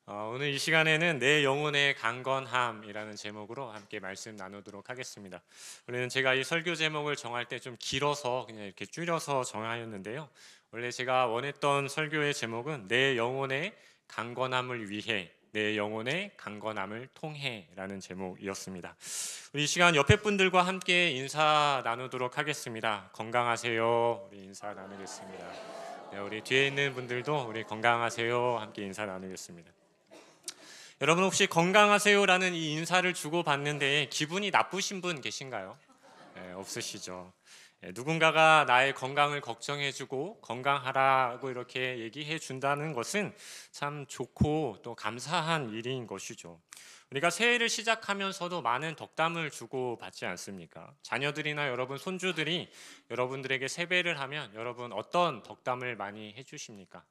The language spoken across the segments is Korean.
오늘 이 시간에는 내 영혼의 강건함이라는 제목으로 함께 말씀 나누도록 하겠습니다. 원래는 제가 이 설교 제목을 정할 때 좀 길어서 그냥 이렇게 줄여서 정하였는데요. 원래 제가 원했던 설교의 제목은 내 영혼의 강건함을 위해, 내 영혼의 강건함을 통해라는 제목이었습니다. 우리 이 시간 옆에 분들과 함께 인사 나누도록 하겠습니다. 건강하세요. 우리 인사 나누겠습니다. 네, 우리 뒤에 있는 분들도 우리 건강하세요. 함께 인사 나누겠습니다. 여러분 혹시 건강하세요라는 이 인사를 주고받는데 기분이 나쁘신 분 계신가요? 네, 없으시죠. 누군가가 나의 건강을 걱정해주고 건강하라고 이렇게 얘기해 준다는 것은 참 좋고 또 감사한 일인 것이죠. 우리가 새해를 시작하면서도 많은 덕담을 주고 받지 않습니까? 자녀들이나 여러분 손주들이 여러분들에게 세배를 하면 여러분 어떤 덕담을 많이 해주십니까?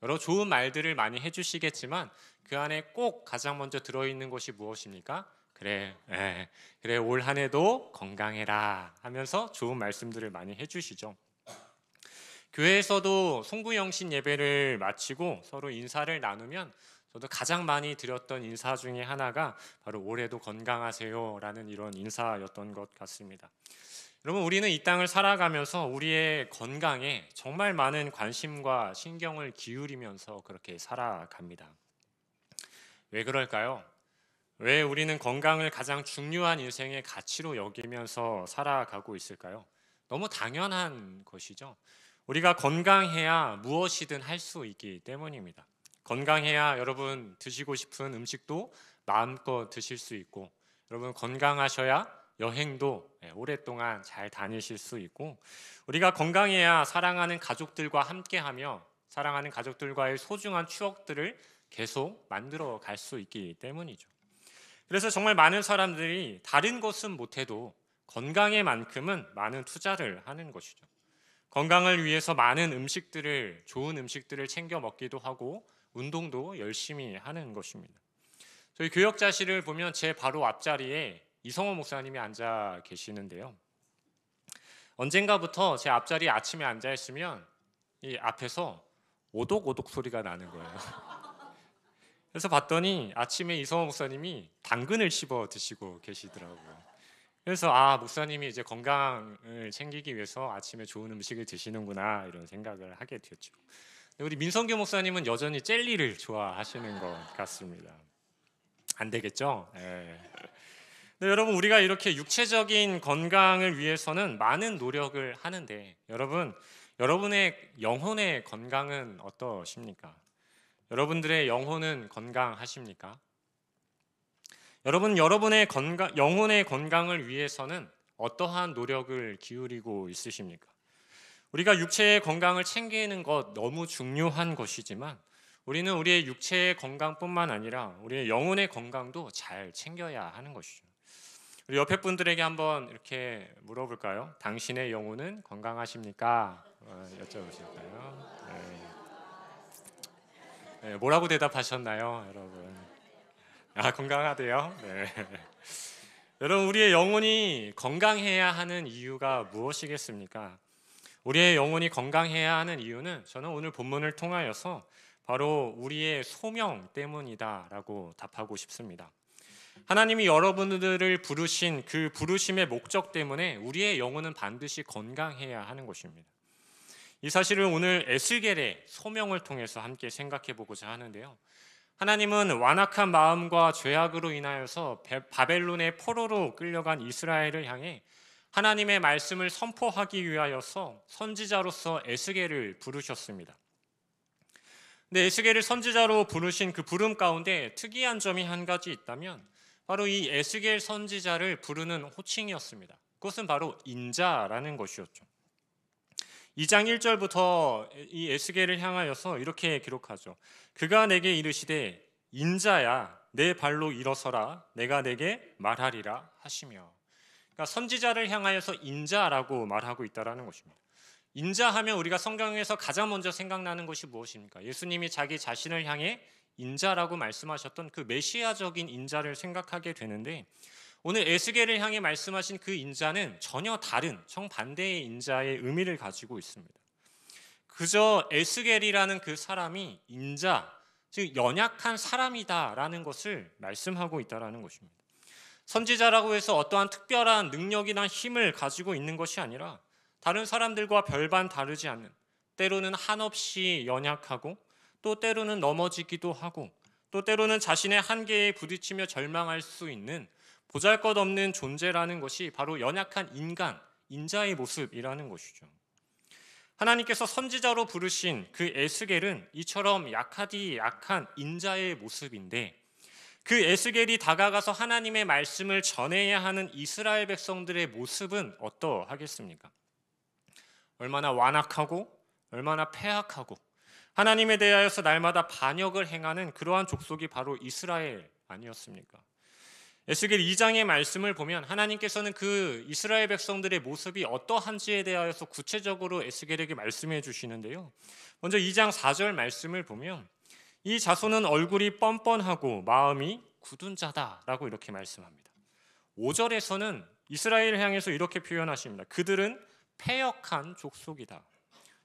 여러 좋은 말들을 많이 해주시겠지만 그 안에 꼭 가장 먼저 들어있는 것이 무엇입니까? 그래, 그래 올 한 해도 건강해라 하면서 좋은 말씀들을 많이 해주시죠. 교회에서도 송구영신 예배를 마치고 서로 인사를 나누면 저도 가장 많이 드렸던 인사 중에 하나가 바로 올해도 건강하세요라는 이런 인사였던 것 같습니다. 여러분 우리는 이 땅을 살아가면서 우리의 건강에 정말 많은 관심과 신경을 기울이면서 그렇게 살아갑니다. 왜 그럴까요? 왜 우리는 건강을 가장 중요한 인생의 가치로 여기면서 살아가고 있을까요? 너무 당연한 것이죠. 우리가 건강해야 무엇이든 할 수 있기 때문입니다. 건강해야 여러분 드시고 싶은 음식도 마음껏 드실 수 있고, 여러분 건강하셔야 여행도 오랫동안 잘 다니실 수 있고, 우리가 건강해야 사랑하는 가족들과 함께하며 사랑하는 가족들과의 소중한 추억들을 계속 만들어 갈 수 있기 때문이죠. 그래서 정말 많은 사람들이 다른 것은 못해도 건강에만큼은 많은 투자를 하는 것이죠. 건강을 위해서 많은 음식들을, 좋은 음식들을 챙겨 먹기도 하고 운동도 열심히 하는 것입니다. 저희 교역자실을 보면 제 바로 앞자리에 이성호 목사님이 앉아 계시는데요. 언젠가부터 제 앞자리에 아침에 앉아 있으면 이 앞에서 오독오독 소리가 나는 거예요. 그래서 봤더니 아침에 이성호 목사님이 당근을 씹어 드시고 계시더라고요. 그래서 목사님이 이제 건강을 챙기기 위해서 아침에 좋은 음식을 드시는구나 이런 생각을 하게 되었죠. 우리 민성규 목사님은 여전히 젤리를 좋아하시는 것 같습니다. 안 되겠죠? 네, 여러분 우리가 이렇게 육체적인 건강을 위해서는 많은 노력을 하는데 여러분의 영혼의 건강은 어떠십니까? 여러분들의 영혼은 건강하십니까? 여러분의 영혼의 건강을 위해서는 어떠한 노력을 기울이고 있으십니까? 우리가 육체의 건강을 챙기는 것 너무 중요한 것이지만 우리는 우리의 육체의 건강뿐만 아니라 우리의 영혼의 건강도 잘 챙겨야 하는 것이죠. 우리 옆에 분들에게 한번 이렇게 물어볼까요? 당신의 영혼은 건강하십니까? 여쭤보실까요? 네, 뭐라고 대답하셨나요, 여러분? 건강하대요. 네. 여러분 우리의 영혼이 건강해야 하는 이유가 무엇이겠습니까? 우리의 영혼이 건강해야 하는 이유는 저는 오늘 본문을 통하여서 바로 우리의 소명 때문이다라고 답하고 싶습니다. 하나님이 여러분들을 부르신 그 부르심의 목적 때문에 우리의 영혼은 반드시 건강해야 하는 것입니다. 이 사실을 오늘 에스겔의 소명을 통해서 함께 생각해 보고자 하는데요. 하나님은 완악한 마음과 죄악으로 인하여서 바벨론의 포로로 끌려간 이스라엘을 향해 하나님의 말씀을 선포하기 위하여서 선지자로서 에스겔을 부르셨습니다. 근데 에스겔을 선지자로 부르신 그 부름 가운데 특이한 점이 한 가지 있다면 바로 이 에스겔 선지자를 부르는 호칭이었습니다. 그것은 바로 인자라는 것이었죠. 2장 1절부터 이 에스겔을 향하여서 이렇게 기록하죠. 그가 내게 이르시되 인자야 내 발로 일어서라 내가 내게 말하리라 하시며. 그러니까 선지자를 향하여서 인자라고 말하고 있다라는 것입니다. 인자하면 우리가 성경에서 가장 먼저 생각나는 것이 무엇입니까? 예수님이 자기 자신을 향해 인자라고 말씀하셨던 그 메시아적인 인자를 생각하게 되는데 오늘 에스겔을 향해 말씀하신 그 인자는 전혀 다른 정반대의 인자의 의미를 가지고 있습니다. 그저 에스겔이라는 그 사람이 인자, 즉 연약한 사람이다라는 것을 말씀하고 있다라는 것입니다. 선지자라고 해서 어떠한 특별한 능력이나 힘을 가지고 있는 것이 아니라 다른 사람들과 별반 다르지 않는, 때로는 한없이 연약하고 또 때로는 넘어지기도 하고 또 때로는 자신의 한계에 부딪히며 절망할 수 있는 보잘것없는 존재라는 것이 바로 연약한 인자의 모습이라는 것이죠. 하나님께서 선지자로 부르신 그 에스겔은 이처럼 약하디 약한 인자의 모습인데, 그 에스겔이 다가가서 하나님의 말씀을 전해야 하는 이스라엘 백성들의 모습은 어떠하겠습니까? 얼마나 완악하고 얼마나 패악하고 하나님에 대하여서 날마다 반역을 행하는 그러한 족속이 바로 이스라엘 아니었습니까? 에스겔 2장의 말씀을 보면 하나님께서는 그 이스라엘 백성들의 모습이 어떠한지에 대하여서 구체적으로 에스겔에게 말씀해 주시는데요. 먼저 2장 4절 말씀을 보면 이 자손은 얼굴이 뻔뻔하고 마음이 굳은 자다라고 이렇게 말씀합니다. 5절에서는 이스라엘을 향해서 이렇게 표현하십니다. 그들은 패역한 족속이다.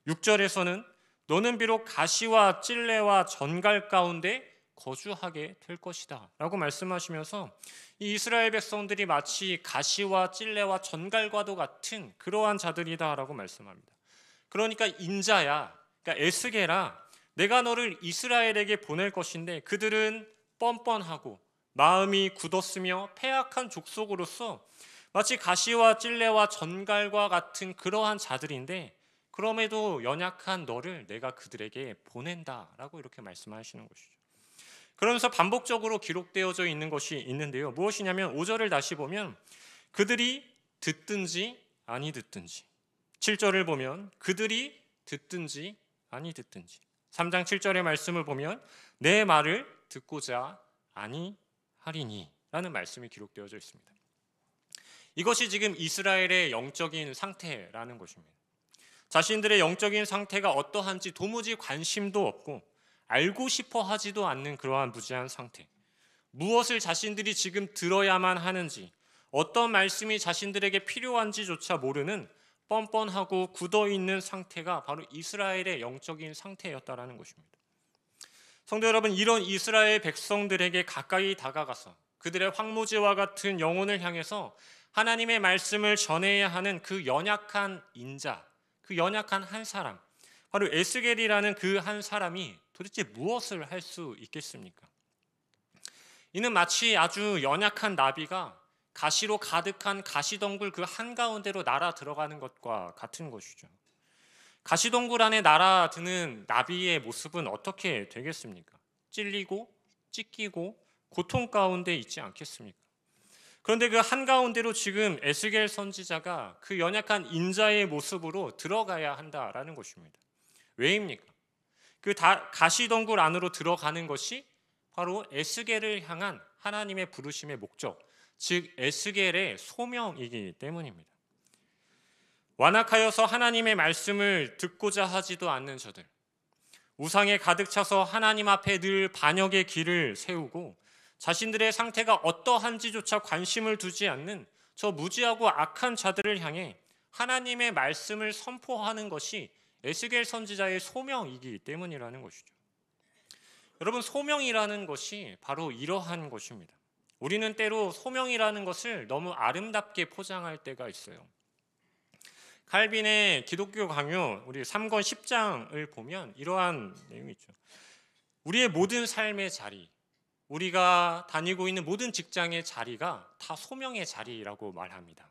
6절에서는 너는 비록 가시와 찔레와 전갈 가운데 거주하게 될 것이다 라고 말씀하시면서 이 이스라엘 백성들이 마치 가시와 찔레와 전갈과도 같은 그러한 자들이다 라고 말씀합니다. 그러니까 인자야, 그러니까 에스겔아, 내가 너를 이스라엘에게 보낼 것인데 그들은 뻔뻔하고 마음이 굳었으며 패악한 족속으로서 마치 가시와 찔레와 전갈과 같은 그러한 자들인데 그럼에도 연약한 너를 내가 그들에게 보낸다라고 이렇게 말씀하시는 것이죠. 그러면서 반복적으로 기록되어져 있는 것이 있는데요. 무엇이냐면 5절을 다시 보면 그들이 듣든지 아니 듣든지, 7절을 보면 그들이 듣든지 아니 듣든지, 3장 7절의 말씀을 보면 내 말을 듣고자 아니하리니 라는 말씀이 기록되어져 있습니다. 이것이 지금 이스라엘의 영적인 상태라는 것입니다. 자신들의 영적인 상태가 어떠한지 도무지 관심도 없고 알고 싶어 하지도 않는 그러한 무지한 상태, 무엇을 자신들이 지금 들어야만 하는지, 어떤 말씀이 자신들에게 필요한지조차 모르는 뻔뻔하고 굳어있는 상태가 바로 이스라엘의 영적인 상태였다라는 것입니다. 성도 여러분, 이런 이스라엘 백성들에게 가까이 다가가서 그들의 황무지와 같은 영혼을 향해서 하나님의 말씀을 전해야 하는 그 연약한 인자, 그 연약한 한 사람, 바로 에스겔이라는 그 한 사람이 도대체 무엇을 할 수 있겠습니까? 이는 마치 아주 연약한 나비가 가시로 가득한 가시덩굴 그 한가운데로 날아 들어가는 것과 같은 것이죠. 가시덩굴 안에 날아드는 나비의 모습은 어떻게 되겠습니까? 찔리고 찢기고 고통 가운데 있지 않겠습니까? 그런데 그 한가운데로 지금 에스겔 선지자가 그 연약한 인자의 모습으로 들어가야 한다라는 것입니다. 왜입니까? 그 가시덩굴 안으로 들어가는 것이 바로 에스겔을 향한 하나님의 부르심의 목적, 즉 에스겔의 소명이기 때문입니다. 완악하여서 하나님의 말씀을 듣고자 하지도 않는 저들, 우상에 가득 차서 하나님 앞에 늘 반역의 길을 세우고 자신들의 상태가 어떠한지조차 관심을 두지 않는 저 무지하고 악한 자들을 향해 하나님의 말씀을 선포하는 것이 에스겔 선지자의 소명이기 때문이라는 것이죠. 여러분, 소명이라는 것이 바로 이러한 것입니다. 우리는 때로 소명이라는 것을 너무 아름답게 포장할 때가 있어요. 칼빈의 기독교 강요 우리 3권 10장을 보면 이러한 내용이 있죠. 우리의 모든 삶의 자리, 우리가 다니고 있는 모든 직장의 자리가 다 소명의 자리라고 말합니다.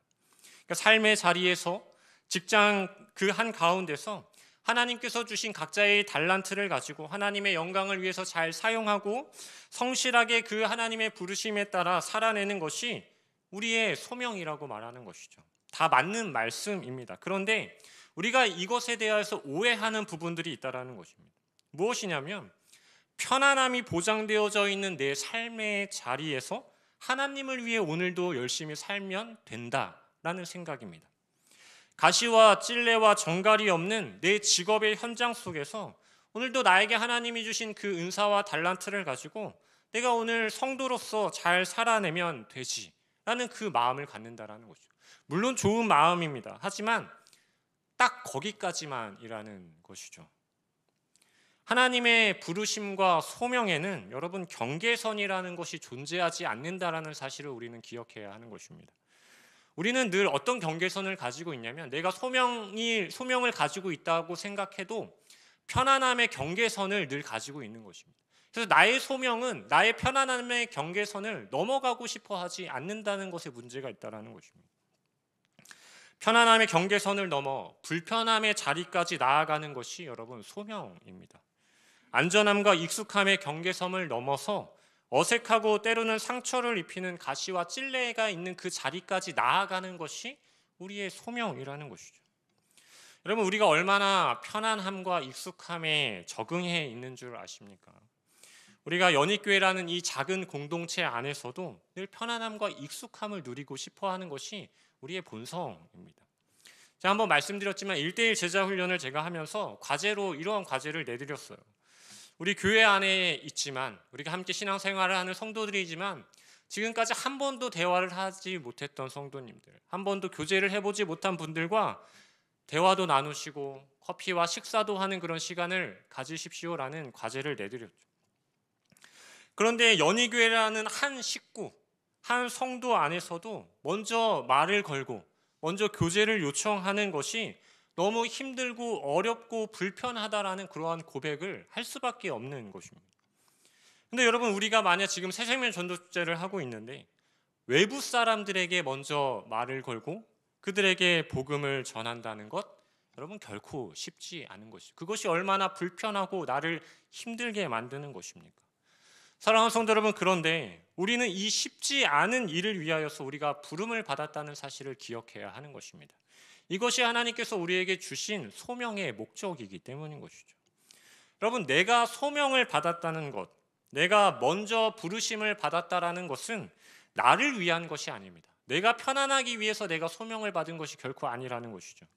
그러니까 삶의 자리에서, 직장 그 한 가운데서 하나님께서 주신 각자의 달란트를 가지고 하나님의 영광을 위해서 잘 사용하고 성실하게 그 하나님의 부르심에 따라 살아내는 것이 우리의 소명이라고 말하는 것이죠. 다 맞는 말씀입니다. 그런데 우리가 이것에 대해서 오해하는 부분들이 있다는 것입니다. 무엇이냐면 편안함이 보장되어져 있는 내 삶의 자리에서 하나님을 위해 오늘도 열심히 살면 된다라는 생각입니다. 가시와 찔레와 정갈이 없는 내 직업의 현장 속에서 오늘도 나에게 하나님이 주신 그 은사와 달란트를 가지고 내가 오늘 성도로서 잘 살아내면 되지라는 그 마음을 갖는다라는 거죠. 물론 좋은 마음입니다. 하지만 딱 거기까지만이라는 것이죠. 하나님의 부르심과 소명에는 여러분 경계선이라는 것이 존재하지 않는다라는 사실을 우리는 기억해야 하는 것입니다. 우리는 늘 어떤 경계선을 가지고 있냐면 내가 소명을 가지고 있다고 생각해도 편안함의 경계선을 늘 가지고 있는 것입니다. 그래서 나의 소명은 나의 편안함의 경계선을 넘어가고 싶어 하지 않는다는 것에 문제가 있다는 것입니다. 편안함의 경계선을 넘어 불편함의 자리까지 나아가는 것이 여러분 소명입니다. 안전함과 익숙함의 경계선을 넘어서 어색하고 때로는 상처를 입히는 가시와 찔레가 있는 그 자리까지 나아가는 것이 우리의 소명이라는 것이죠. 여러분, 우리가 얼마나 편안함과 익숙함에 적응해 있는 줄 아십니까? 우리가 연희교회라는 이 작은 공동체 안에서도 늘 편안함과 익숙함을 누리고 싶어 하는 것이 우리의 본성입니다. 제가 한번 말씀드렸지만 1:1 제자 훈련을 제가 하면서 과제로 이러한 과제를 내드렸어요. 우리 교회 안에 있지만 우리가 함께 신앙생활을 하는 성도들이지만 지금까지 한 번도 대화를 하지 못했던 성도님들, 한 번도 교제를 해보지 못한 분들과 대화도 나누시고 커피와 식사도 하는 그런 시간을 가지십시오라는 과제를 내드렸죠. 그런데 연희교회라는 한 식구, 한 성도 안에서도 먼저 말을 걸고 먼저 교제를 요청하는 것이 너무 힘들고 어렵고 불편하다라는 그러한 고백을 할 수밖에 없는 것입니다. 근데 여러분, 우리가 만약 지금 새생명 전도제를 하고 있는데 외부 사람들에게 먼저 말을 걸고 그들에게 복음을 전한다는 것, 여러분 결코 쉽지 않은 것이죠. 그것이 얼마나 불편하고 나를 힘들게 만드는 것입니까? 사랑하는 성도 여러분, 그런데 우리는 이 쉽지 않은 일을 위하여서 우리가 부름을 받았다는 사실을 기억해야 하는 것입니다. 이것이 하나님께서 우리에게 주신 소명의 목적이기 때문인 것이죠. 여러분, 내가 소명을 받았다는 것, 내가 먼저 부르심을 받았다라는 것은 나를 위한 것이 아닙니다. 내가 편안하기 위해서 내가 소명을 받은 것이 결코 아니라는 것이죠.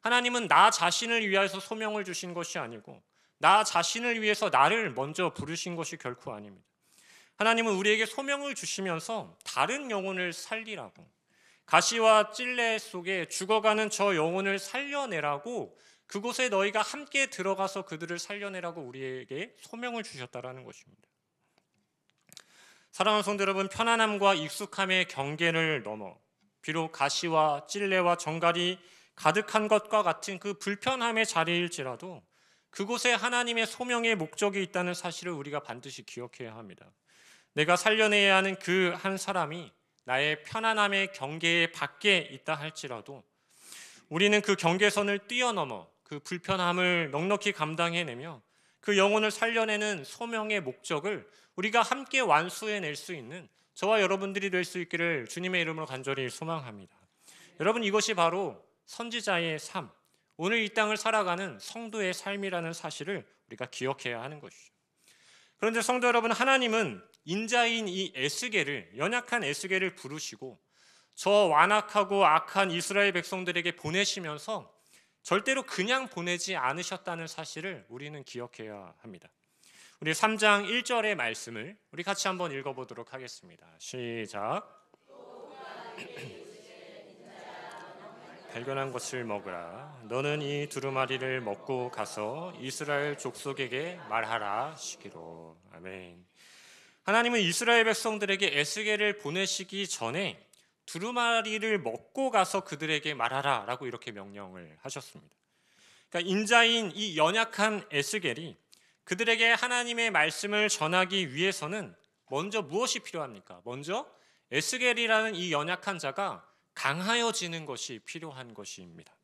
하나님은 나 자신을 위해서 소명을 주신 것이 아니고 나 자신을 위해서 나를 먼저 부르신 것이 결코 아닙니다. 하나님은 우리에게 소명을 주시면서 다른 영혼을 살리라고, 가시와 찔레 속에 죽어가는 저 영혼을 살려내라고, 그곳에 너희가 함께 들어가서 그들을 살려내라고 우리에게 소명을 주셨다라는 것입니다. 사랑하는 성도 여러분, 편안함과 익숙함의 경계를 넘어 비록 가시와 찔레와 정갈이 가득한 것과 같은 그 불편함의 자리일지라도 그곳에 하나님의 소명의 목적이 있다는 사실을 우리가 반드시 기억해야 합니다. 내가 살려내야 하는 그 한 사람이 나의 편안함의 경계 밖에 있다 할지라도 우리는 그 경계선을 뛰어넘어 그 불편함을 넉넉히 감당해내며 그 영혼을 살려내는 소명의 목적을 우리가 함께 완수해낼 수 있는 저와 여러분들이 될 수 있기를 주님의 이름으로 간절히 소망합니다. 여러분, 이것이 바로 선지자의 삶, 오늘 이 땅을 살아가는 성도의 삶이라는 사실을 우리가 기억해야 하는 것이죠. 그런데 성도 여러분, 하나님은 인자인 이 에스겔을, 연약한 에스겔을 부르시고 저 완악하고 악한 이스라엘 백성들에게 보내시면서 절대로 그냥 보내지 않으셨다는 사실을 우리는 기억해야 합니다. 우리 3장 1절의 말씀을 우리 같이 한번 읽어보도록 하겠습니다. 시작. 발견한 것을 먹으라. 너는 이 두루마리를 먹고 가서 이스라엘 족속에게 말하라 시기로. 아멘. 하나님은 이스라엘 백성들에게 에스겔을 보내시기 전에 두루마리를 먹고 가서 그들에게 말하라 라고 이렇게 명령을 하셨습니다. 그러니까 인자인 이 연약한 에스겔이 그들에게 하나님의 말씀을 전하기 위해서는 먼저 무엇이 필요합니까? 먼저 에스겔이라는 이 연약한 자가 강하여지는 것이 필요한 것입니다.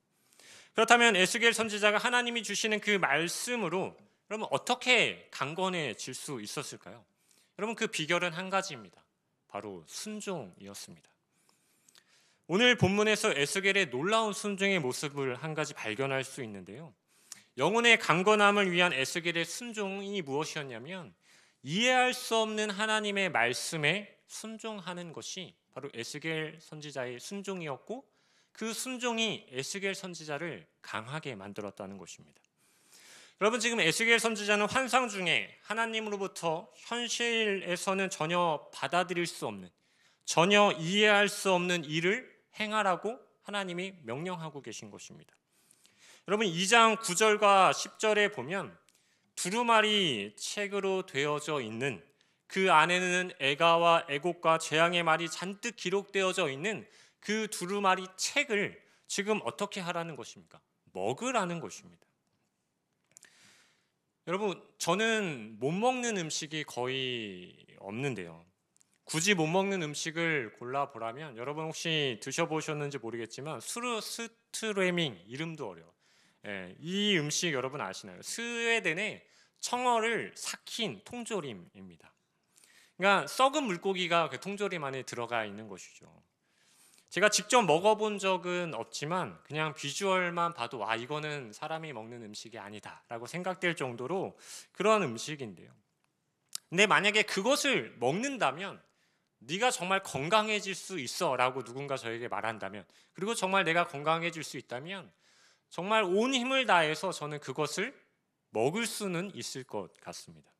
그렇다면 에스겔 선지자가 하나님이 주시는 그 말씀으로 여러분 어떻게 강건해질 수 있었을까요? 여러분, 그 비결은 한 가지입니다. 바로 순종이었습니다. 오늘 본문에서 에스겔의 놀라운 순종의 모습을 한 가지 발견할 수 있는데요. 영혼의 강건함을 위한 에스겔의 순종이 무엇이었냐면 이해할 수 없는 하나님의 말씀에 순종하는 것이 바로 에스겔 선지자의 순종이었고 그 순종이 에스겔 선지자를 강하게 만들었다는 것입니다. 여러분, 지금 에스겔 선지자는 환상 중에 하나님으로부터 현실에서는 전혀 받아들일 수 없는, 전혀 이해할 수 없는 일을 행하라고 하나님이 명령하고 계신 것입니다. 여러분, 2장 9절과 10절에 보면 두루마리 책으로 되어져 있는, 그 안에는 애가와 애곡과 재앙의 말이 잔뜩 기록되어져 있는 그 두루마리 책을 지금 어떻게 하라는 것입니까? 먹으라는 것입니다. 여러분, 저는 못 먹는 음식이 거의 없는데요. 굳이 못 먹는 음식을 골라보라면, 여러분 혹시 드셔보셨는지 모르겠지만 수르스트레밍, 이름도 어려워. 예, 이 음식 여러분 아시나요? 스웨덴의 청어를 삭힌 통조림입니다. 그러니까 썩은 물고기가 그 통조림 안에 들어가 있는 것이죠. 제가 직접 먹어본 적은 없지만 그냥 비주얼만 봐도 와, 이거는 사람이 먹는 음식이 아니다 라고 생각될 정도로 그런 음식인데요. 근데 만약에 그것을 먹는다면 네가 정말 건강해질 수 있어 라고 누군가 저에게 말한다면, 그리고 정말 내가 건강해질 수 있다면 정말 온 힘을 다해서 저는 그것을 먹을 수는 있을 것 같습니다.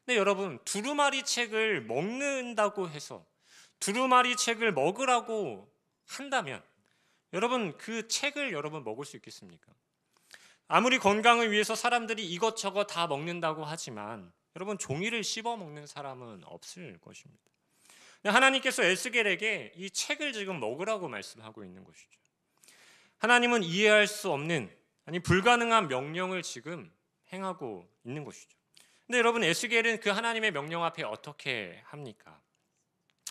근데 여러분, 두루마리 책을 먹는다고 해서, 두루마리 책을 먹으라고 한다면 여러분, 그 책을 여러분 먹을 수 있겠습니까? 아무리 건강을 위해서 사람들이 이것저것 다 먹는다고 하지만 여러분, 종이를 씹어 먹는 사람은 없을 것입니다. 하나님께서 에스겔에게 이 책을 지금 먹으라고 말씀하고 있는 것이죠. 하나님은 이해할 수 없는, 아니 불가능한 명령을 지금 행하고 있는 것이죠. 근데 여러분, 에스겔은 그 하나님의 명령 앞에 어떻게 합니까?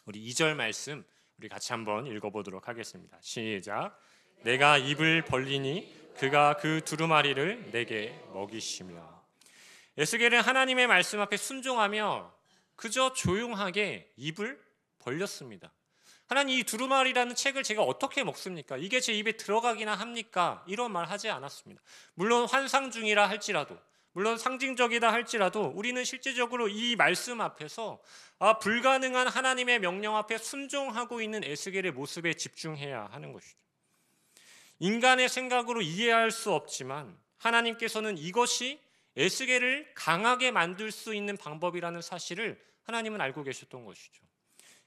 우리 2절 말씀 우리 같이 한번 읽어보도록 하겠습니다. 시작. 내가 입을 벌리니 그가 그 두루마리를 내게 먹이시며. 에스겔은 하나님의 말씀 앞에 순종하며 그저 조용하게 입을 벌렸습니다. 하나님, 이 두루마리라는 책을 제가 어떻게 먹습니까? 이게 제 입에 들어가기나 합니까? 이런 말 하지 않았습니다. 물론 환상 중이라 할지라도, 물론 상징적이다 할지라도 우리는 실제적으로 이 말씀 앞에서 불가능한 하나님의 명령 앞에 순종하고 있는 에스겔의 모습에 집중해야 하는 것이죠. 인간의 생각으로 이해할 수 없지만 하나님께서는 이것이 에스겔을 강하게 만들 수 있는 방법이라는 사실을 하나님은 알고 계셨던 것이죠.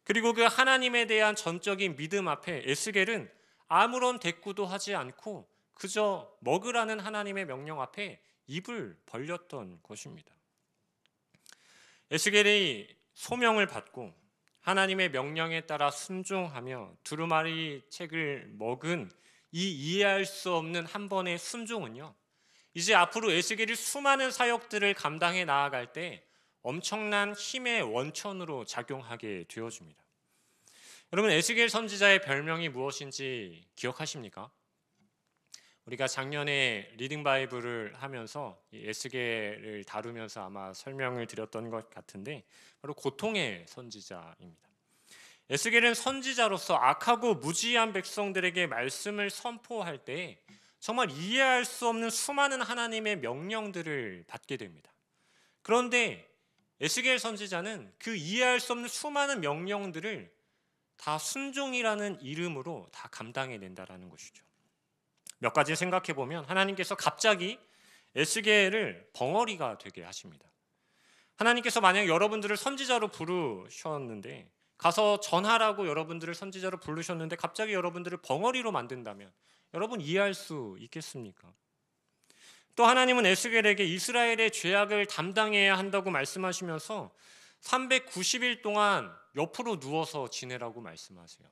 그리고 그 하나님에 대한 전적인 믿음 앞에 에스겔은 아무런 대꾸도 하지 않고 그저 먹으라는 하나님의 명령 앞에 입을 벌렸던 것입니다. 에스겔이 소명을 받고 하나님의 명령에 따라 순종하며 두루마리 책을 먹은 이 이해할 수 없는 한 번의 순종은요, 이제 앞으로 에스겔이 수많은 사역들을 감당해 나아갈 때 엄청난 힘의 원천으로 작용하게 되어집니다. 여러분, 에스겔 선지자의 별명이 무엇인지 기억하십니까? 우리가 작년에 리딩 바이블을 하면서 이 에스겔을 다루면서 아마 설명을 드렸던 것 같은데, 바로 고통의 선지자입니다. 에스겔은 선지자로서 악하고 무지한 백성들에게 말씀을 선포할 때 정말 이해할 수 없는 수많은 하나님의 명령들을 받게 됩니다. 그런데 에스겔 선지자는 그 이해할 수 없는 수많은 명령들을 다 순종이라는 이름으로 다 감당해낸다라는 것이죠. 몇 가지 생각해 보면 하나님께서 갑자기 에스겔을 벙어리가 되게 하십니다. 하나님께서 만약 여러분들을 선지자로 부르셨는데, 가서 전하라고 여러분들을 선지자로 부르셨는데 갑자기 여러분들을 벙어리로 만든다면 여러분 이해할 수 있겠습니까? 또 하나님은 에스겔에게 이스라엘의 죄악을 담당해야 한다고 말씀하시면서 390일 동안 옆으로 누워서 지내라고 말씀하세요.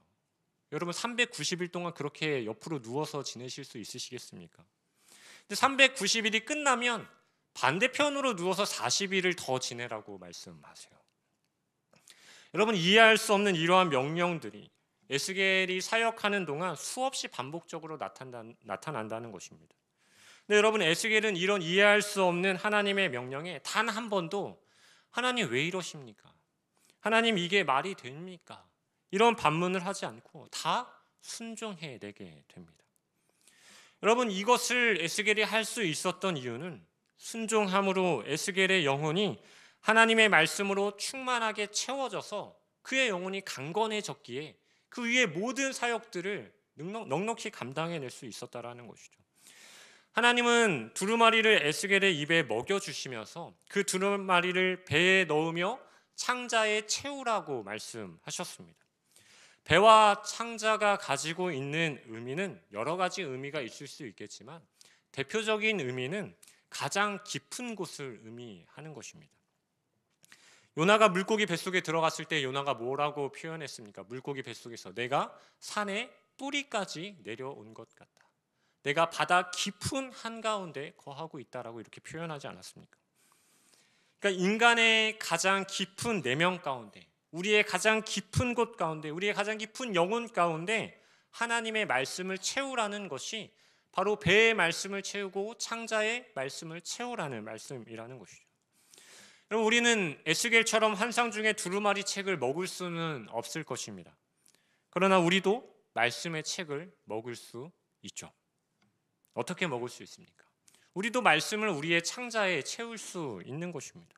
여러분, 390일 동안 그렇게 옆으로 누워서 지내실 수 있으시겠습니까? 근데 390일이 끝나면 반대편으로 누워서 40일을 더 지내라고 말씀하세요. 여러분, 이해할 수 없는 이러한 명령들이 에스겔이 사역하는 동안 수없이 반복적으로 나타난다는 것입니다. 근데 여러분, 에스겔은 이런 이해할 수 없는 하나님의 명령에 단 한 번도 하나님 왜 이러십니까? 하나님 이게 말이 됩니까? 이런 반문을 하지 않고 다 순종해내게 됩니다. 여러분, 이것을 에스겔이 할 수 있었던 이유는 순종함으로 에스겔의 영혼이 하나님의 말씀으로 충만하게 채워져서 그의 영혼이 강건해졌기에 그 위에 모든 사역들을 넉넉히 감당해낼 수 있었다라는 것이죠. 하나님은 두루마리를 에스겔의 입에 먹여주시면서 그 두루마리를 배에 넣으며 창자에 채우라고 말씀하셨습니다. 배와 창자가 가지고 있는 의미는 여러 가지 의미가 있을 수 있겠지만 대표적인 의미는 가장 깊은 곳을 의미하는 것입니다. 요나가 물고기 뱃속에 들어갔을 때 요나가 뭐라고 표현했습니까? 물고기 뱃속에서 내가 산의 뿌리까지 내려온 것 같다. 내가 바다 깊은 한가운데 거하고 있다라고 이렇게 표현하지 않았습니까? 그러니까 인간의 가장 깊은 내면 가운데, 우리의 가장 깊은 곳 가운데, 우리의 가장 깊은 영혼 가운데 하나님의 말씀을 채우라는 것이 바로 배의 말씀을 채우고 창자의 말씀을 채우라는 말씀이라는 것이죠. 여러분, 우리는 에스겔처럼 환상 중에 두루마리 책을 먹을 수는 없을 것입니다. 그러나 우리도 말씀의 책을 먹을 수 있죠. 어떻게 먹을 수 있습니까? 우리도 말씀을 우리의 창자에 채울 수 있는 것입니다.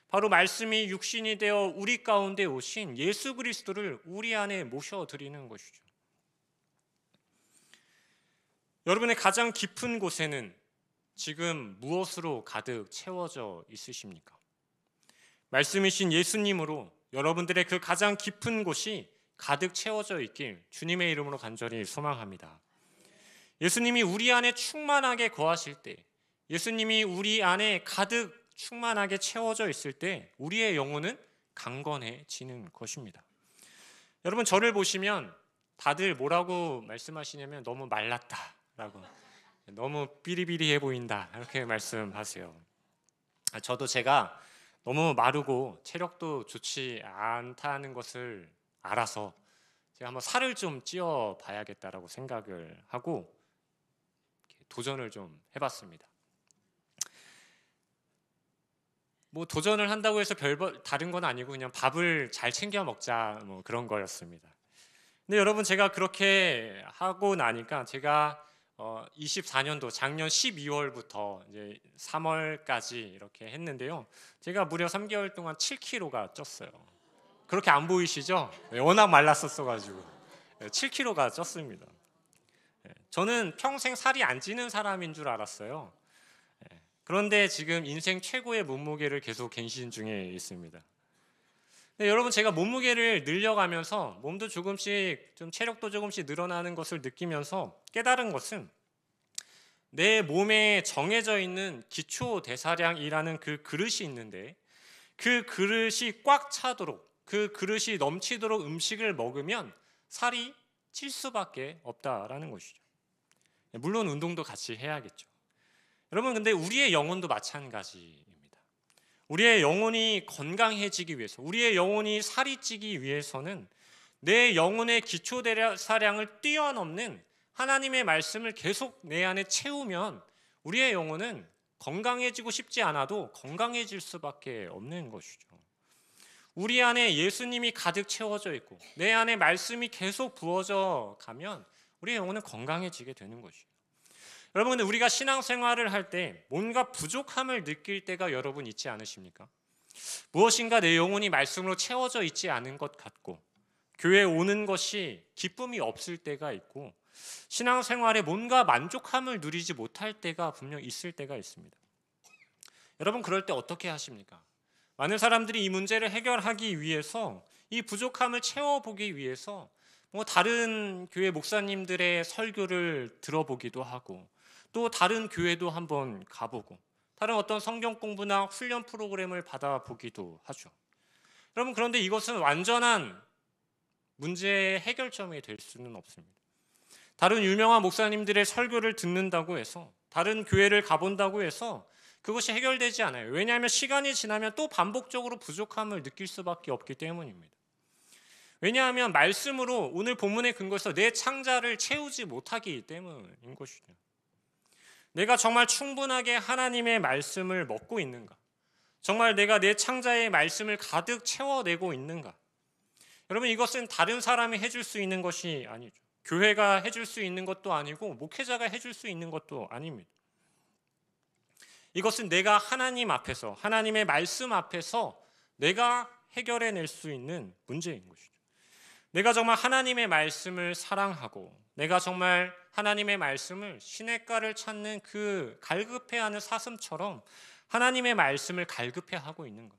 바로 말씀이 육신이 되어 우리 가운데 오신 예수 그리스도를 우리 안에 모셔드리는 것이죠. 여러분의 가장 깊은 곳에는 지금 무엇으로 가득 채워져 있으십니까? 말씀이신 예수님으로 여러분들의 그 가장 깊은 곳이 가득 채워져 있길 주님의 이름으로 간절히 소망합니다. 예수님이 우리 안에 충만하게 거하실 때, 예수님이 우리 안에 가득 충만하게 채워져 있을 때 우리의 영혼은 강건해지는 것입니다. 여러분, 저를 보시면 다들 뭐라고 말씀하시냐면 너무 말랐다라고, 너무 삐리삐리해 보인다 이렇게 말씀하세요. 저도 제가 너무 마르고 체력도 좋지 않다는 것을 알아서 제가 한번 살을 좀 찌어 봐야겠다라고 생각을 하고 도전을 좀 해봤습니다. 뭐 도전을 한다고 해서 별 다른 건 아니고 그냥 밥을 잘 챙겨 먹자 뭐 그런 거였습니다. 근데 여러분, 제가 그렇게 하고 나니까 제가 24년도 작년 12월부터 이제 3월까지 이렇게 했는데요. 제가 무려 3개월 동안 7kg가 쪘어요. 그렇게 안 보이시죠? 워낙 말랐었어가지고 7kg가 쪘습니다. 저는 평생 살이 안 찌는 사람인 줄 알았어요. 그런데 지금 인생 최고의 몸무게를 계속 갱신 중에 있습니다. 근데 여러분, 제가 몸무게를 늘려가면서 몸도 조금씩 좀 체력도 조금씩 늘어나는 것을 느끼면서 깨달은 것은 내 몸에 정해져 있는 기초 대사량이라는 그 그릇이 있는데 그 그릇이 꽉 차도록, 그 그릇이 넘치도록 음식을 먹으면 살이 찔 수밖에 없다라는 것이죠. 물론 운동도 같이 해야겠죠. 여러분, 근데 우리의 영혼도 마찬가지입니다. 우리의 영혼이 건강해지기 위해서, 우리의 영혼이 살이 찌기 위해서는 내 영혼의 기초 대사량을 뛰어넘는 하나님의 말씀을 계속 내 안에 채우면 우리의 영혼은 건강해지고 싶지 않아도 건강해질 수밖에 없는 것이죠. 우리 안에 예수님이 가득 채워져 있고 내 안에 말씀이 계속 부어져 가면 우리의 영혼은 건강해지게 되는 것이죠. 여러분, 근데 우리가 신앙생활을 할 때 뭔가 부족함을 느낄 때가 여러분 있지 않으십니까? 무엇인가 내 영혼이 말씀으로 채워져 있지 않은 것 같고 교회에 오는 것이 기쁨이 없을 때가 있고 신앙생활에 뭔가 만족함을 누리지 못할 때가 분명 있을 때가 있습니다. 여러분, 그럴 때 어떻게 하십니까? 많은 사람들이 이 문제를 해결하기 위해서, 이 부족함을 채워보기 위해서 뭐 다른 교회 목사님들의 설교를 들어보기도 하고 또 다른 교회도 한번 가보고 다른 어떤 성경 공부나 훈련 프로그램을 받아보기도 하죠. 여러분, 그런데 이것은 완전한 문제의 해결점이 될 수는 없습니다. 다른 유명한 목사님들의 설교를 듣는다고 해서, 다른 교회를 가본다고 해서 그것이 해결되지 않아요. 왜냐하면 시간이 지나면 또 반복적으로 부족함을 느낄 수밖에 없기 때문입니다. 왜냐하면 말씀으로 오늘 본문의 근거에서 내 창자를 채우지 못하기 때문인 것이죠. 내가 정말 충분하게 하나님의 말씀을 먹고 있는가? 정말 내가 내 창자의 말씀을 가득 채워내고 있는가? 여러분, 이것은 다른 사람이 해줄 수 있는 것이 아니죠. 교회가 해줄 수 있는 것도 아니고 목회자가 해줄 수 있는 것도 아닙니다. 이것은 내가 하나님 앞에서, 하나님의 말씀 앞에서 내가 해결해낼 수 있는 문제인 것이죠. 내가 정말 하나님의 말씀을 사랑하고 내가 정말 하나님의 말씀을 시냇가를 찾는 그 갈급해하는 사슴처럼 하나님의 말씀을 갈급해하고 있는 것.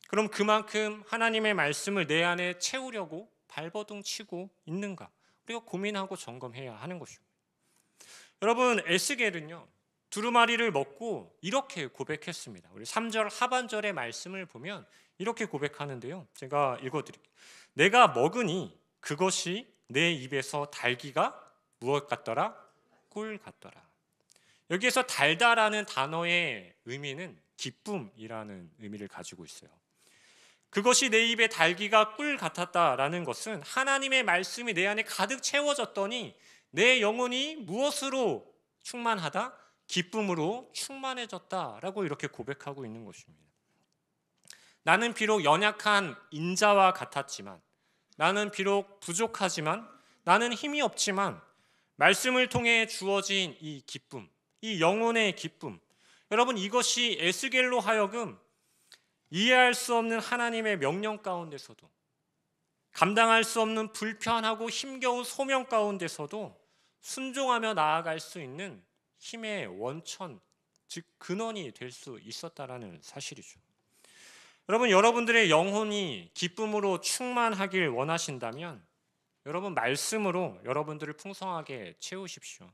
그럼 그만큼 하나님의 말씀을 내 안에 채우려고 발버둥 치고 있는가? 우리가 고민하고 점검해야 하는 것입니다. 여러분, 에스겔은요, 두루마리를 먹고 이렇게 고백했습니다. 우리 3절 하반절의 말씀을 보면 이렇게 고백하는데요. 제가 읽어드릴게요. 내가 먹으니 그것이 내 입에서 달기가 무엇 같더라? 꿀 같더라. 여기에서 달다라는 단어의 의미는 기쁨이라는 의미를 가지고 있어요. 그것이 내 입에 달기가 꿀 같았다라는 것은 하나님의 말씀이 내 안에 가득 채워졌더니 내 영혼이 무엇으로 충만하다? 기쁨으로 충만해졌다라고 이렇게 고백하고 있는 것입니다. 나는 비록 연약한 인자와 같았지만, 나는 비록 부족하지만, 나는 힘이 없지만 말씀을 통해 주어진 이 기쁨, 이 영혼의 기쁨, 여러분 이것이 에스겔로 하여금 이해할 수 없는 하나님의 명령 가운데서도, 감당할 수 없는 불편하고 힘겨운 소명 가운데서도 순종하며 나아갈 수 있는 힘의 원천, 즉 근원이 될 수 있었다라는 사실이죠. 여러분, 여러분들의 영혼이 기쁨으로 충만하길 원하신다면 여러분 말씀으로 여러분들을 풍성하게 채우십시오.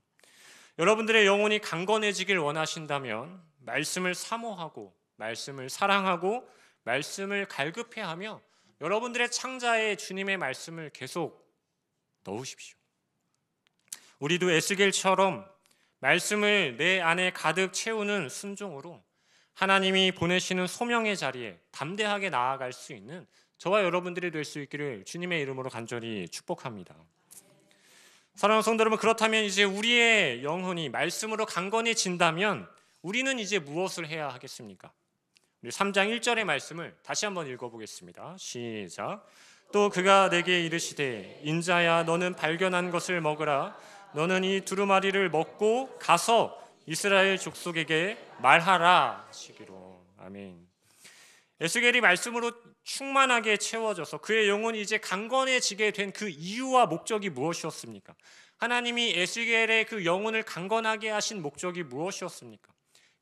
여러분들의 영혼이 강건해지길 원하신다면 말씀을 사모하고 말씀을 사랑하고 말씀을 갈급해하며 여러분들의 창자에 주님의 말씀을 계속 넣으십시오. 우리도 에스겔처럼 말씀을 내 안에 가득 채우는 순종으로 하나님이 보내시는 소명의 자리에 담대하게 나아갈 수 있는 저와 여러분들이 될 수 있기를 주님의 이름으로 간절히 축복합니다. 사랑하는 성도 여러분, 그렇다면 이제 우리의 영혼이 말씀으로 강건해진다면 우리는 이제 무엇을 해야 하겠습니까? 우리 3장 1절의 말씀을 다시 한번 읽어보겠습니다. 시작. 또 그가 내게 이르시되 인자야 너는 발견한 것을 먹으라. 너는 이 두루마리를 먹고 가서 이스라엘 족속에게 말하라 하시기로. 아멘. 에스겔이 말씀으로 충만하게 채워져서 그의 영혼이 이제 강건해지게 된 그 이유와 목적이 무엇이었습니까? 하나님이 에스겔의 그 영혼을 강건하게 하신 목적이 무엇이었습니까?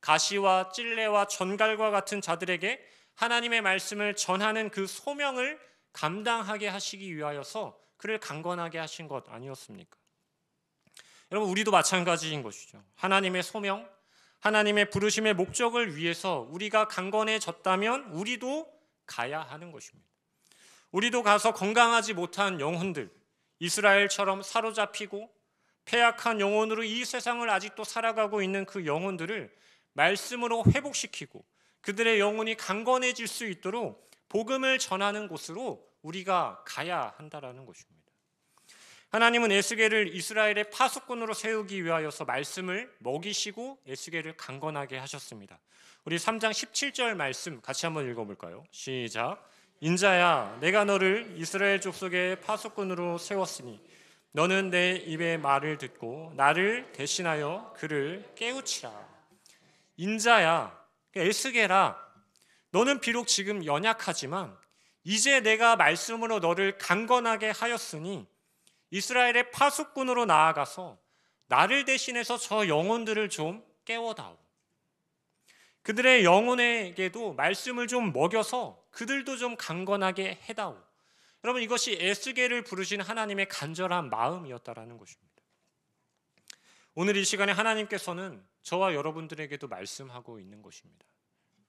가시와 찔레와 전갈과 같은 자들에게 하나님의 말씀을 전하는 그 소명을 감당하게 하시기 위하여서 그를 강건하게 하신 것 아니었습니까? 여러분, 우리도 마찬가지인 것이죠. 하나님의 소명, 하나님의 부르심의 목적을 위해서 우리가 강건해졌다면 우리도 가야 하는 것입니다. 우리도 가서 건강하지 못한 영혼들, 이스라엘처럼 사로잡히고 패약한 영혼으로 이 세상을 아직도 살아가고 있는 그 영혼들을 말씀으로 회복시키고 그들의 영혼이 강건해질 수 있도록 복음을 전하는 곳으로 우리가 가야 한다라는 것입니다. 하나님은 에스겔을 이스라엘의 파수꾼으로 세우기 위하여서 말씀을 먹이시고 에스겔을 강건하게 하셨습니다. 우리 3장 17절 말씀 같이 한번 읽어볼까요? 시작. 인자야 내가 너를 이스라엘 족속의 파수꾼으로 세웠으니 너는 내 입의 말을 듣고 나를 대신하여 그를 깨우치라. 인자야, 에스겔아, 너는 비록 지금 연약하지만 이제 내가 말씀으로 너를 강건하게 하였으니 이스라엘의 파수꾼으로 나아가서 나를 대신해서 저 영혼들을 좀 깨워다오. 그들의 영혼에게도 말씀을 좀 먹여서 그들도 좀 강건하게 해다오. 여러분, 이것이 에스겔을 부르신 하나님의 간절한 마음이었다라는 것입니다. 오늘 이 시간에 하나님께서는 저와 여러분들에게도 말씀하고 있는 것입니다.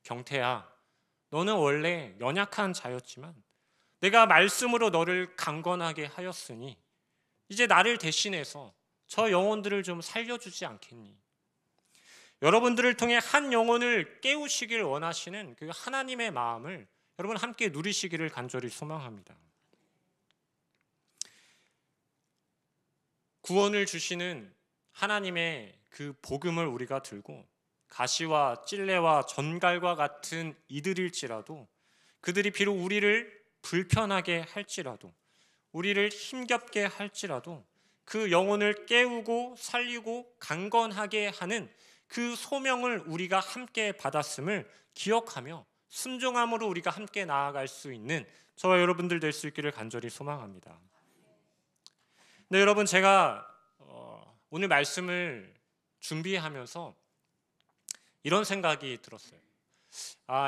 경태야, 너는 원래 연약한 자였지만 내가 말씀으로 너를 강건하게 하였으니 이제 나를 대신해서 저 영혼들을 좀 살려주지 않겠니? 여러분들을 통해 한 영혼을 깨우시길 원하시는 그 하나님의 마음을 여러분 함께 누리시기를 간절히 소망합니다. 구원을 주시는 하나님의 그 복음을 우리가 들고 가시와 찔레와 전갈과 같은 이들일지라도 그들이 비록 우리를 불편하게 할지라도 우리를 힘겹게 할지라도 그 영혼을 깨우고 살리고 강건하게 하는 그 소명을 우리가 함께 받았음을 기억하며 순종함으로 우리가 함께 나아갈 수 있는 저와 여러분들 될 수 있기를 간절히 소망합니다. 네, 여러분, 제가 오늘 말씀을 준비하면서 이런 생각이 들었어요.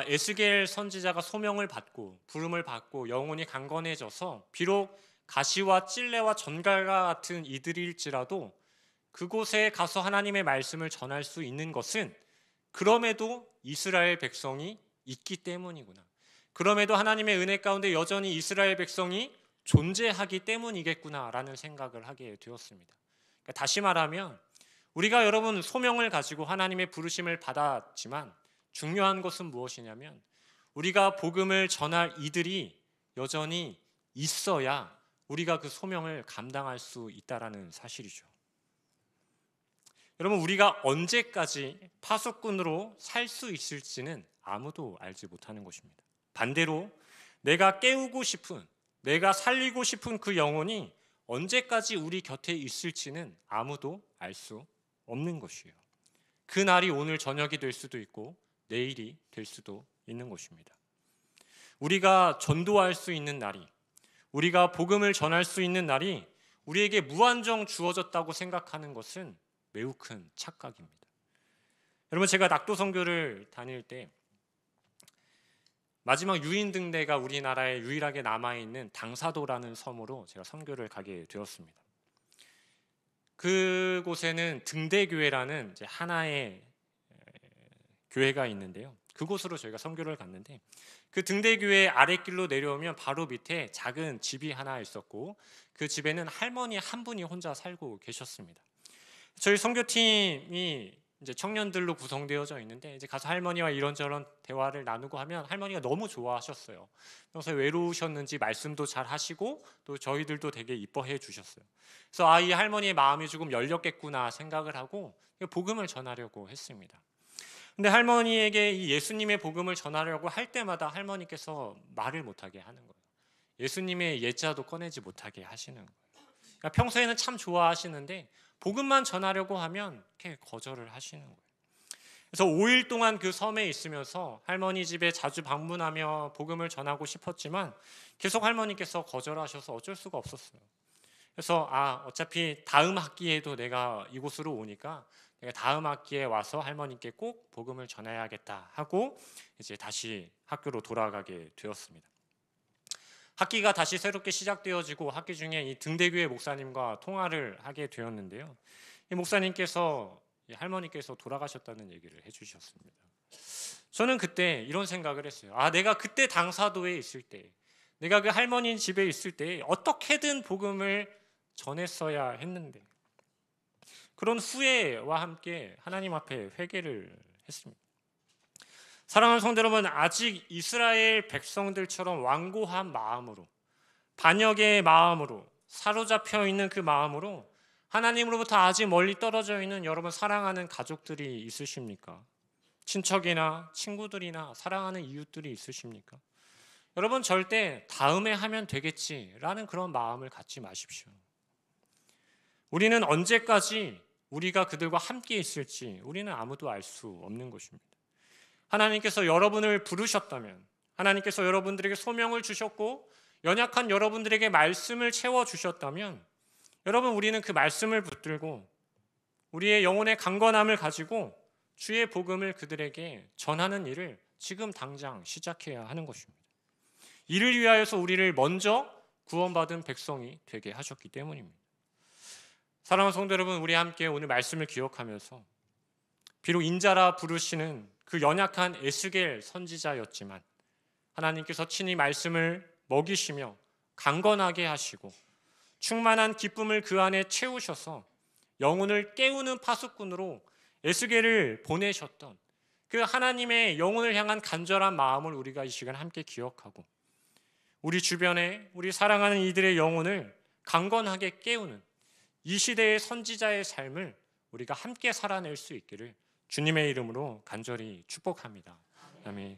에스겔 선지자가 소명을 받고 부름을 받고 영혼이 강건해져서 비록 가시와 찔레와 전갈과 같은 이들일지라도 그곳에 가서 하나님의 말씀을 전할 수 있는 것은 그럼에도 이스라엘 백성이 있기 때문이구나. 그럼에도 하나님의 은혜 가운데 여전히 이스라엘 백성이 존재하기 때문이겠구나라는 생각을 하게 되었습니다. 그러니까 다시 말하면 우리가 여러분 소명을 가지고 하나님의 부르심을 받았지만 중요한 것은 무엇이냐면 우리가 복음을 전할 이들이 여전히 있어야 우리가 그 소명을 감당할 수 있다라는 사실이죠. 여러분, 우리가 언제까지 파수꾼으로 살 수 있을지는 아무도 알지 못하는 것입니다. 반대로 내가 깨우고 싶은, 내가 살리고 싶은 그 영혼이 언제까지 우리 곁에 있을지는 아무도 알 수 없는 것이에요. 그 날이 오늘 저녁이 될 수도 있고 내일이 될 수도 있는 것입니다. 우리가 전도할 수 있는 날이, 우리가 복음을 전할 수 있는 날이 우리에게 무한정 주어졌다고 생각하는 것은 매우 큰 착각입니다. 여러분, 제가 낙도 선교를 다닐 때 마지막 유인 등대가 우리나라에 유일하게 남아있는 당사도라는 섬으로 제가 선교를 가게 되었습니다. 그곳에는 등대교회라는 이제 하나의 교회가 있는데요. 그곳으로 저희가 선교를 갔는데 그 등대교회 아랫길로 내려오면 바로 밑에 작은 집이 하나 있었고 그 집에는 할머니 한 분이 혼자 살고 계셨습니다. 저희 선교팀이 이제 청년들로 구성되어져 있는데 이제 가서 할머니와 이런저런 대화를 나누고 하면 할머니가 너무 좋아하셨어요. 평소에 외로우셨는지 말씀도 잘 하시고 또 저희들도 되게 이뻐해 주셨어요. 그래서 이 할머니의 마음이 조금 열렸겠구나 생각을 하고 복음을 전하려고 했습니다. 근데 할머니에게 이 예수님의 복음을 전하려고 할 때마다 할머니께서 말을 못하게 하는 거예요. 예수님의 예자도 꺼내지 못하게 하시는 거예요. 그러니까 평소에는 참 좋아하시는데 복음만 전하려고 하면 이렇게 거절을 하시는 거예요. 그래서 5일 동안 그 섬에 있으면서 할머니 집에 자주 방문하며 복음을 전하고 싶었지만 계속 할머니께서 거절하셔서 어쩔 수가 없었어요. 그래서 어차피 다음 학기에도 내가 이곳으로 오니까 내가 다음 학기에 와서 할머니께 꼭 복음을 전해야겠다 하고 이제 다시 학교로 돌아가게 되었습니다. 학기가 다시 새롭게 시작되어지고 학기 중에 이 등대교회 목사님과 통화를 하게 되었는데요. 이 목사님께서 이 할머니께서 돌아가셨다는 얘기를 해주셨습니다. 저는 그때 이런 생각을 했어요. 내가 그때 당사도에 있을 때, 내가 그 할머니 집에 있을 때 어떻게든 복음을 전했어야 했는데 그런 후회와 함께 하나님 앞에 회개를 했습니다. 사랑하는 성도 여러분, 아직 이스라엘 백성들처럼 완고한 마음으로, 반역의 마음으로, 사로잡혀 있는 그 마음으로 하나님으로부터 아직 멀리 떨어져 있는 여러분 사랑하는 가족들이 있으십니까? 친척이나 친구들이나 사랑하는 이웃들이 있으십니까? 여러분, 절대 다음에 하면 되겠지라는 그런 마음을 갖지 마십시오. 우리는 언제까지 우리가 그들과 함께 있을지 우리는 아무도 알 수 없는 것입니다. 하나님께서 여러분을 부르셨다면, 하나님께서 여러분들에게 소명을 주셨고 연약한 여러분들에게 말씀을 채워주셨다면 여러분, 우리는 그 말씀을 붙들고 우리의 영혼의 강건함을 가지고 주의 복음을 그들에게 전하는 일을 지금 당장 시작해야 하는 것입니다. 이를 위하여서 우리를 먼저 구원받은 백성이 되게 하셨기 때문입니다. 사랑하는 성도 여러분, 우리 함께 오늘 말씀을 기억하면서 비록 인자라 부르시는 그 연약한 에스겔 선지자였지만 하나님께서 친히 말씀을 먹이시며 강건하게 하시고 충만한 기쁨을 그 안에 채우셔서 영혼을 깨우는 파수꾼으로 에스겔을 보내셨던 그 하나님의 영혼을 향한 간절한 마음을 우리가 이 시간 함께 기억하고 우리 주변에 우리 사랑하는 이들의 영혼을 강건하게 깨우는 이 시대의 선지자의 삶을 우리가 함께 살아낼 수 있기를 주님의 이름으로 간절히 축복합니다. 아멘.